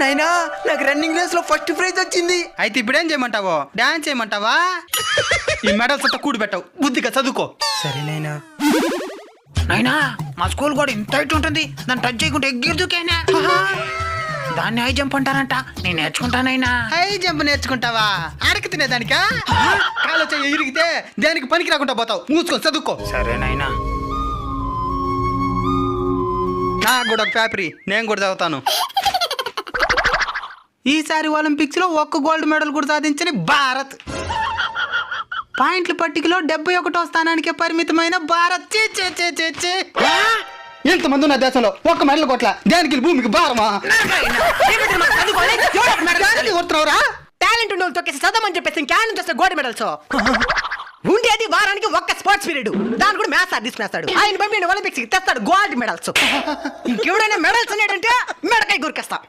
నైనా నాకు running race లో ఫస్ట్ ప్రైజ్ వచ్చింది. అయితే ఇప్పుడేం చేయమంటావో? డాన్స్ చేయమంటావా? ఈ మెడల్స్ అంతా కూడి పెట్టావు, బుద్ధిగా చదువుకో. సరే నైనా. నైనా మా స్కూల్ కూడా ఇంత హైట్ ఉంటుంది, దాన్ని టచ్ చేయకుంటే ఎగిరిదుకైనా. దాన్ని హై జంప్ అంటారంట, నేను నేర్చుకుంటానైనా. High jump నేర్చుకుంటావా? అడక తినేదానికా? కాలు చెయ్యి ఇరిగితే దేనికి పనికి రాకుండా పోతావు. మూసుకొని చదువుకో. సరేనైనా. నాకు కూడా ఒక పేపరీ, నేను కూడా చదువుతాను. ఈసారి ఒలింపిక్స్ లో ఒక్క గోల్డ్ మెడల్ కూడా సాధించని భారత్. పాయింట్ల పట్టికలో 71వ స్థానానికి పరిమితమైన భారత్. ఎంతమంది ఉన్న దేశంలో ఒక్క మెడల్ కొట్ల, దేనికి భూమికి భారమా? టాలెంట్ ఉన్న తొక్కేసి చదవమని చెప్పేసి ఇంకేం చేస్తే గోల్డ్ మెడల్స్ ఉండేది వారానికి ఒక్క స్పోర్ట్స్ పీరియడ్, దాని కూడా మ్యాథ్స్ సార్ తీసుకునేస్తాడు. ఆయన పంపిణీ ఒలింపిక్స్ కి తెస్తాడు గోల్డ్ మెడల్స్. ఇంకెవడైనా మెడల్స్ అనేటంటే మెడకాయ గురికేస్తా.